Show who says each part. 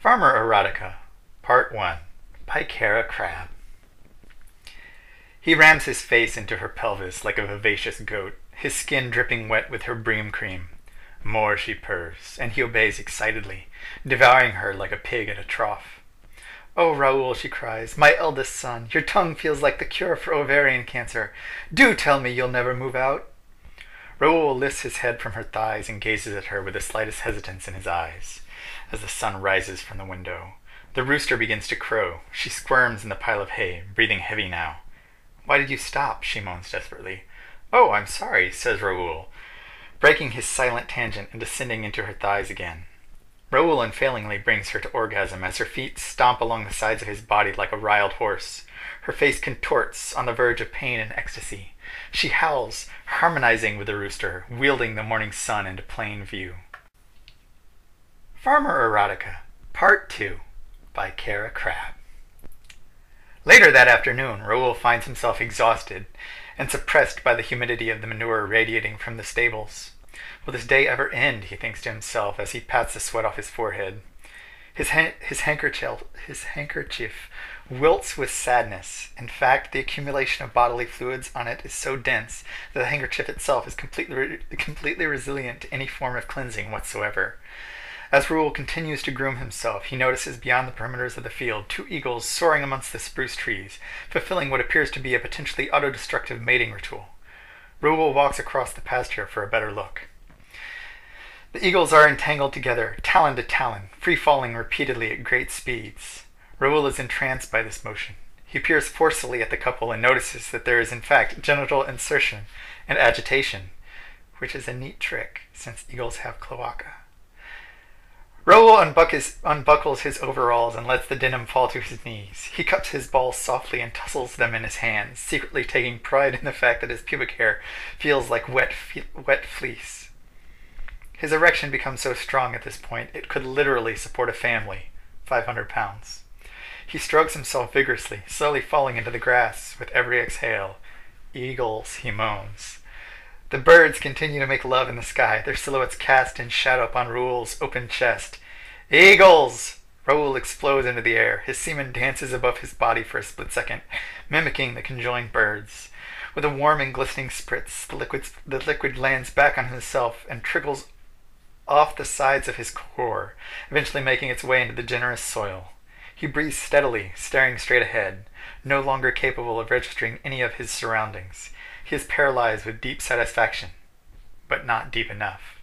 Speaker 1: Farmer Erotica, Part 1, by Crabb. He rams his face into her pelvis like a vivacious goat, his skin dripping wet with her bream cream. More she purrs, and he obeys excitedly, devouring her like a pig at a trough. "Oh, Raoul," she cries, "my eldest son, your tongue feels like the cure for ovarian cancer. Do tell me you'll never move out." Raoul lifts his head from her thighs and gazes at her with the slightest hesitance in his eyes. As the sun rises from the window, the rooster begins to crow. She squirms in the pile of hay, breathing heavy now. "Why did you stop?" she moans desperately. "Oh, I'm sorry," says Raoul, breaking his silent tangent and descending into her thighs again. Raoul unfailingly brings her to orgasm as her feet stomp along the sides of his body like a riled horse. Her face contorts on the verge of pain and ecstasy. She howls, harmonizing with the rooster, wielding the morning sun into plain view. Farmer Erotica, Part 2, by Crabb. Later that afternoon, Raoul finds himself exhausted and suppressed by the humidity of the manure radiating from the stables. Will this day ever end, he thinks to himself as he pats the sweat off his forehead. His handkerchief wilts with sadness. In fact, the accumulation of bodily fluids on it is so dense that the handkerchief itself is completely resilient to any form of cleansing whatsoever. As Raoul continues to groom himself, he notices beyond the perimeters of the field 2 eagles soaring amongst the spruce trees, fulfilling what appears to be a potentially autodestructive mating ritual. Raoul walks across the pasture for a better look. The eagles are entangled together, talon to talon, free-falling repeatedly at great speeds. Raoul is entranced by this motion. He peers forcefully at the couple and notices that there is in fact genital insertion and agitation, which is a neat trick since eagles have cloaca. Raoul unbuckles his overalls and lets the denim fall to his knees. He cups his balls softly and tussles them in his hands, secretly taking pride in the fact that his pubic hair feels like wet fleece. His erection becomes so strong at this point it could literally support a family, 500 pounds. He strokes himself vigorously, slowly falling into the grass with every exhale. "Eagles," he moans. The birds continue to make love in the sky, their silhouettes cast in shadow upon Raoul's open chest. "Eagles!" Raoul explodes into the air. His semen dances above his body for a split second, mimicking the conjoined birds. With a warm and glistening spritz, the liquid lands back on himself and trickles off the sides of his core, eventually making its way into the generous soil. He breathes steadily, staring straight ahead, no longer capable of registering any of his surroundings. He is paralyzed with deep satisfaction, but not deep enough.